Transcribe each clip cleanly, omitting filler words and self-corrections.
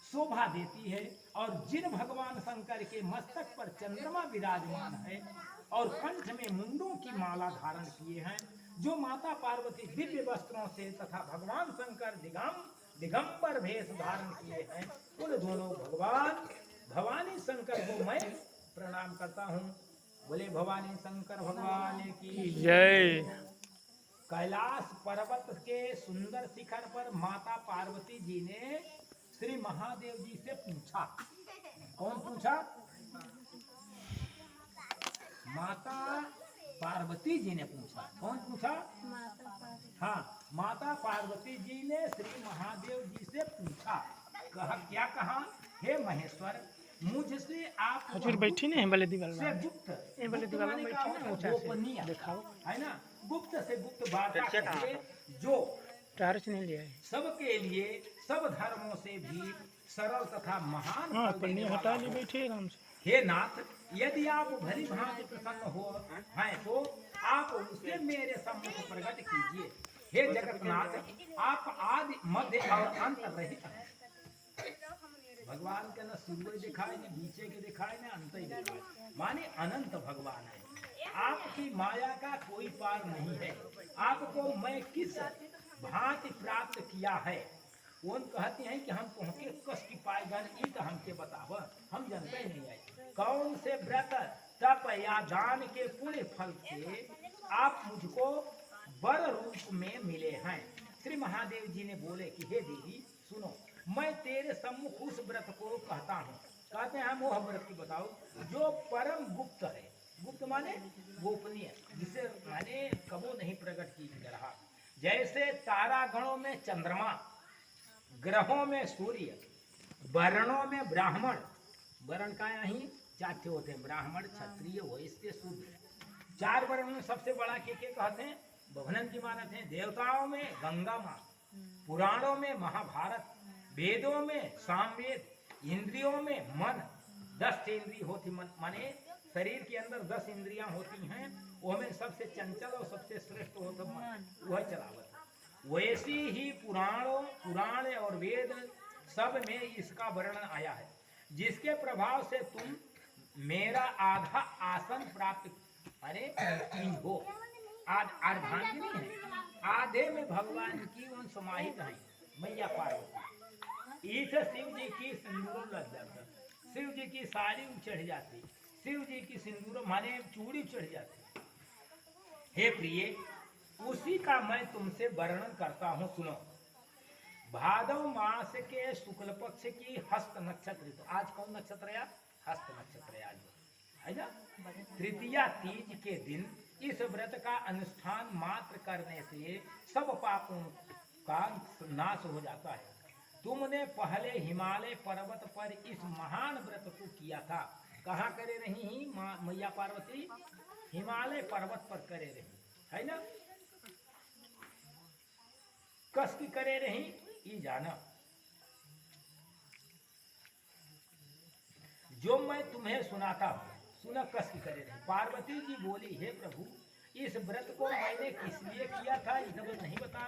शोभा देती है। और जिन भगवान शंकर के मस्तक पर चंद्रमा विराजमान है और कंठ में मुंडों की माला धारण किए हैं, जो माता पार्वती दिव्य वस्त्रों से तथा भगवान शंकर दिगंबर भेष धारण किए हैं, उन दोनों भगवान भवानी शंकर को मैं प्रणाम करता हूँ। बोले भवानी शंकर भगवान की जय। कैलाश पर्वत के सुंदर शिखर पर माता पार्वती जी ने श्री महादेव जी से पूछा। कौन पूछा? माता पार्वती जी ने पूछा। कौन पूछा? हाँ, माता पार्वती जी ने श्री महादेव जी से पूछा। कहा, क्या कहा? हे महेश्वर, मुझसे आप हजूर बैठी नहीं है बले दीवार से गुप्त दीवार में बैठी ना ऊंचा गोपनीय दिखाओ है ना, गुप्त से गुप्त वार्ता करिए, जो टार्च नहीं लिया है। सबके लिए सब धर्मों से भी सरल तथा महान हाँ फल पन्नी देने हटा वाला ली, हो। बैठे आराम से। हे नाथ, यदि आप भली भांति प्रसन्न हो हैं तो आप उसे मेरे सम्मुख प्रकट कीजिए। हे जगन्नाथ, आप आदि मध्य और अंत रहित हैं। भगवान के न शुरू दिखाए, न बीचे के दिखाए, न अंत ही दिखाए, माने अनंत भगवान है। आपकी माया का कोई पार नहीं है। आपको मैं किस भांति प्राप्त किया है? कौन कहते हैं कि हम तुमके कस की पाएगन, ई तो हमके बताव, हम जानते ही नहीं है। कौन से व्रत तप या दान के पुण्य फल से आप मुझको वर रूप में मिले हैं? श्री महादेव जी ने बोले कि हे देवी सुनो, मैं तेरे सम्मुख उस व्रत को कहता हूँ। कहते हैं हम वो व्रत की बताओ जो परम गुप्त है। गुप्त माने गोपनीय, जिसे माने कबो नहीं प्रकट की रहा। जैसे तारागणों में चंद्रमा, ग्रहों में सूर्य, वर्णों में ब्राह्मण, वर्ण का यही चार होते हैं, ब्राह्मण, क्षत्रिय, वैश्य, शूद्र। चार वर्ण में सबसे बड़ा के कहते हैं? भवनन की मानते हैं। देवताओं में गंगा माँ, पुराणों में महाभारत, वेदों में सामवेद, इंद्रियों में मन। 10 इंद्रिय होती मन, माने शरीर के अंदर 10 इंद्रियां होती हैं, वो में सबसे चंचल और सबसे श्रेष्ठ होता मन, वह चलावत। वैसी ही पुराण और वेद सब में इसका वर्णन आया है, जिसके प्रभाव से तुम मेरा आधा आसन प्राप्त हो। आर्धांगिनी है, आधे में भगवान की उन समाहित है मैया पार्वती। इस शिव जी की सिंदूर लग जाता, शिव जी की साड़ी चढ़ जाती, शिव जी की सिंदूर माने चूड़ी चढ़ जाती। हे प्रिय, उसी का मैं तुमसे वर्णन करता हूँ, सुनो। भादव मास के शुक्ल पक्ष की हस्त नक्षत्र, तो आज कौन नक्षत्र है? हस्त नक्षत्र है आज, है ना। तृतीया तीज के दिन इस व्रत का अनुष्ठान मात्र करने से सब पापों का नाश हो जाता है। तुमने पहले हिमालय पर्वत पर इस महान व्रत को किया था। कहाँ करे रही मैया पार्वती? हिमालय पर्वत पर करे रही, है ना। कस की करे रही ये जाना। जो मैं तुम्हें सुनाता हूँ, सुना कस की करे रही। पार्वती जी बोली, हे प्रभु, इस व्रत को मैंने किस लिए किया था इसे तो नहीं बता।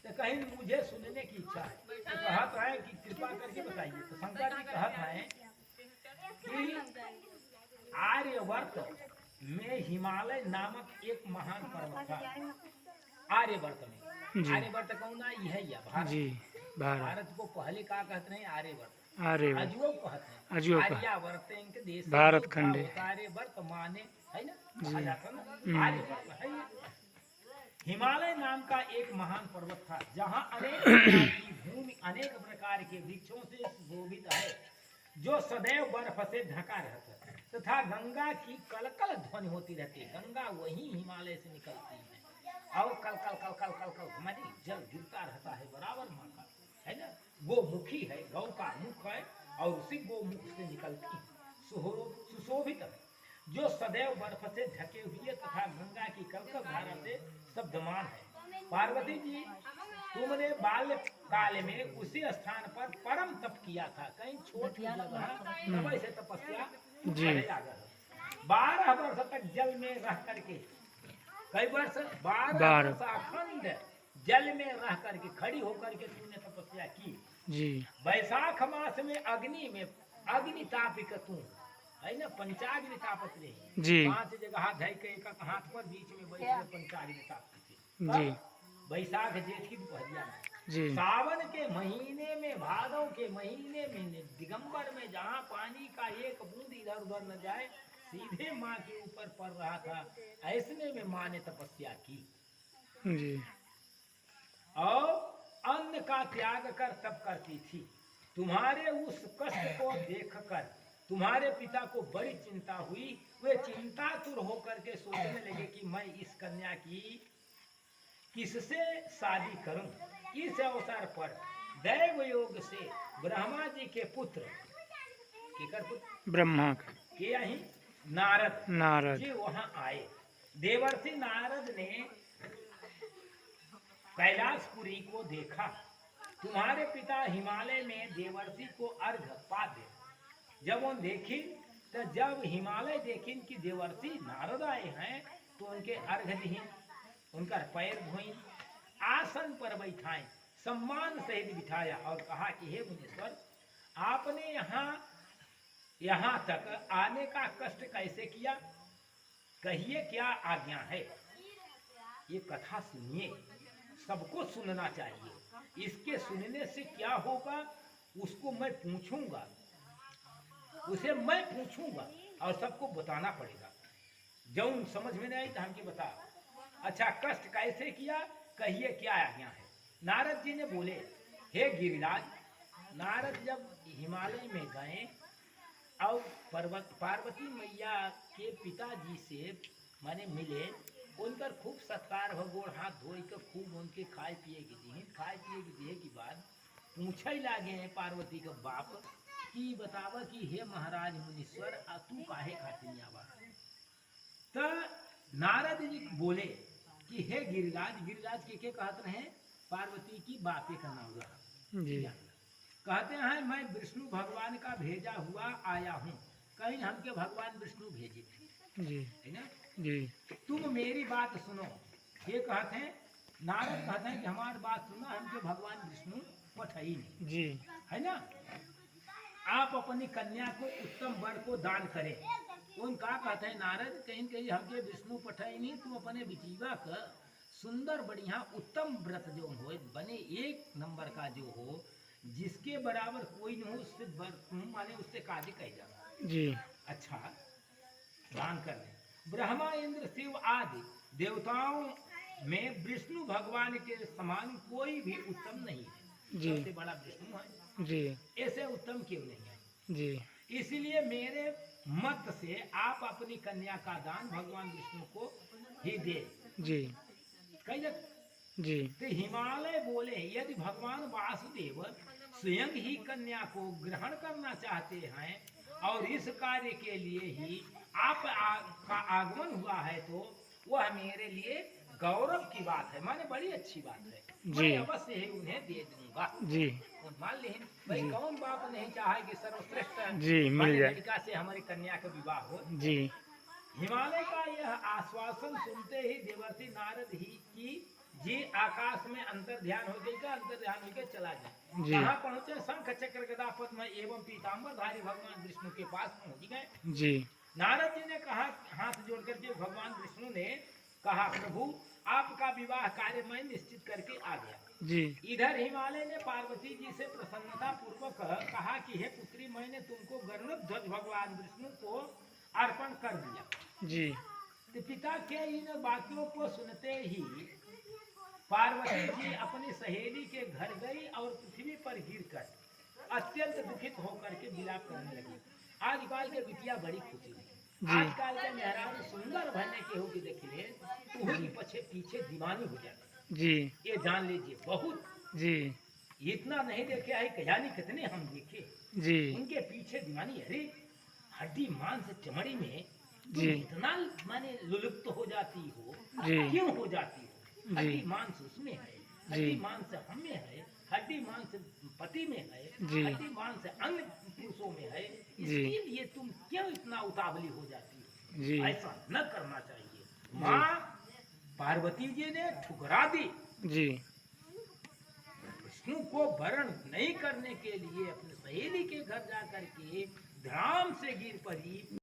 तो कहीं मुझे सुनने की इच्छा है, तो कहत है कि कृपा करके बताइए। तो शंकर जी कहत है कि आर्यवर्त में हिमालय नामक एक महान पर्वत था। आर्यवर्त में, आर्यवर्त कौन है? यह भारत जी। भारत को पहले क्या कहते हैं? आर्यवर्त। अजूब कहते हैं, आर्यावर्त इनके देश भारत खंड। आर्यवर्त माने है ना, आर्यवर्त है। हिमालय नाम का एक महान पर्वत था, जहाँ अनेक प्रकार की भूमि, अनेक प्रकार के वृक्षों से शोभित है, जो सदैव बर्फ से ढका रहता है तथा गंगा की कलकल ध्वनि होती रहती है। गंगा वही हिमालय से निकलती है और कल कल कल कल कल कल हमारी जल गिरता रहता है बराबर माँ का, है ना। गोमुखी है, गौ का मुख है और उसी गोमुख से निकलती सुशोभित है, जो सदैव बर्फ से ढके हुए तथा गंगा की कलकल धारा से शब्दमान है। पार्वती जी, तुमने बाल्य काल में उसी स्थान पर परम तप किया था। कहीं छोट जगह से तपस्या जी 12 वर्ष तक जल में रह करके, कई वर्ष 12 वर्ष अखंड जल में रह करके, खड़ी होकर के तुमने तपस्या की। जी वैशाख मास में अग्नि में अग्नि तापिक तू है ना, पंचाग्नि तापत रहे। जी 5 जगह हाथ धइ के एक हाथ पर बीच में बैठ के पंचाग्नि तापती थी। जी वैशाख जेठ की दोपहरिया में, जी सावन के महीने में, भादव के महीने में, दिगंबर में, जहाँ पानी का एक बूंद इधर उधर न जाए, सीधे माँ के ऊपर पड़ रहा था। ऐसने में माँ ने तपस्या की जी और अन्न का त्याग कर तप करती थी। तुम्हारे उस कष्ट को देखकर तुम्हारे पिता को बड़ी चिंता हुई। वे चिंतातुर होकर के सोचने लगे कि मैं इस कन्या की किससे शादी करूं। इस अवसर पर दैव योग से ब्रह्मा जी के पुत्र केकर पुत्र ब्रह्मा के यही नारद नारद जी वहां आए। देवर्षि नारद ने कैलाशपुरी को देखा। तुम्हारे पिता हिमालय में देवर्षि को अर्घ पा दे। जब वो देखी तो जब हिमालय देखी कि देवर्षि नारद आए हैं तो उनके अर्घ दीन, उनका पैर धोई, आसन पर बैठाएं, सम्मान सहित बिठाया और कहा कि हे मुनीश्वर, आपने यहाँ तक आने का कष्ट कैसे किया, कहिए क्या आज्ञा है। ये कथा सुनिए, सबको सुनना चाहिए। इसके सुनने से क्या होगा उसको मैं पूछूंगा, उसे मैं पूछूंगा और सबको बताना पड़ेगा। जौन समझ में नहीं आई तो हमके बता। अच्छा, कष्ट कैसे किया, कहिए क्या आज्ञा है। नारद जी ने बोले, हे गिरिराज। नारद जब हिमालय में गए और पार्वती मैया के पिताजी से माने मिले, उनकर खूब सत्कार हो, गोड़ हाथ धोई के खूब उनके खाए पिए की दी। खाए पिए की दिए के बाद पूछे लागे हैं पार्वती का बाप कि बतावा कि हे महाराज मुनीश्वर, तू काहे खातिर आवा। तो नारद जी बोले कि हे गिरिराज। गिरिराज के कहते हैं पार्वती की बापे का नाम रहा जी कहते हैं मैं विष्णु भगवान का भेजा हुआ आया हूँ, कहीं हमके भगवान विष्णु भेजे जी है ना। जी तुम मेरी बात सुनो। ये कहते हैं, नारद कहते हैं कि हमारी बात सुनो, हमके भगवान विष्णु पठाई नहीं जी है ना। आप अपनी कन्या को उत्तम वर को दान करें। उनका कहते हैं नारद, कहीं कहीं हमके विष्णु पठाई नहीं, तुम अपने बिटीवा का सुंदर बढ़िया उत्तम व्रत जो हो, बने एक नंबर का जो हो, जिसके बराबर कोई न हो, उससे माने उससे काजी कह जाना जी अच्छा दान कर दें। ब्रह्मा इंद्र शिव आदि देवताओं में विष्णु भगवान के समान कोई भी उत्तम नहीं है। जी सबसे बड़ा विष्णु है, जी ऐसे उत्तम क्यों नहीं है। जी इसलिए मेरे मत से आप अपनी कन्या का दान भगवान विष्णु को ही दे। जी कही जी तो हिमालय बोले, यदि भगवान वासुदेव स्वयं ही कन्या को ग्रहण करना चाहते हैं और इस कार्य के लिए ही आप का आगमन हुआ है, तो वह मेरे लिए गौरव की बात है, माने बड़ी अच्छी बात है। मैं अवश्य ही उन्हें दे दूंगा। जी और मान लें भाई, कौन बाप नहीं चाहे कि सर्वश्रेष्ठ जी मिल जाए लड़का से हमारी कन्या का विवाह हो। जी हिमालय का यह आश्वासन सुनते ही देवर्षि नारद ही की जी आकाश में अंतर ध्यान हो गई चला जाए। कहाँ पहुँचे, शंख चक्र गदा पद्म एवं पीताम्बर धारी भगवान विष्णु के पास पहुँच गए। जी नारद जी ने कहा, हाथ जोड़ करके भगवान विष्णु ने कहा, प्रभु आपका विवाह कार्य मैं निश्चित करके आ गया। जी इधर हिमालय ने पार्वती जी से प्रसन्नता पूर्वक कहा कि हे पुत्री, मैंने तुमको गरुड़ भगवान विष्णु को अर्पण कर दिया। जी तो पिता के इन बातों को सुनते ही पार्वती जी अपनी सहेली के घर गई और पृथ्वी पर गिरकर अत्यंत दुखित होकर के विलाप करने लगी। आजकल के बिटिया बड़ी खुशी है। आजकल के मेहरान सुंदर बनने के हो कि देखिए पीछे पीछे दीवानी हो जाती जी ये जान लीजिए। बहुत जी इतना नहीं देखे है, कहानी कितने हम देखे जी उनके पीछे दीवानी। अरे हड्डी मांस चमड़ी में जी इतना माने लुलुप्त हो जाती हो, जी क्यों हो जाती हो? जी हड्डी मांस उसमें है, हड्डी मांस हम में है, हड्डी मांस पति में है, जी हड्डी मांस अन्य पुरुषों में है। जी इसके लिए तुम क्यों इतना उतावली हो जाती हो? जी ऐसा न करना चाहिए। माँ पार्वती जी ने ठुकरा दी। जी विष्णु को वरण नहीं करने के लिए अपने सहेली के घर जा करके धड़ाम से गिर पड़ी।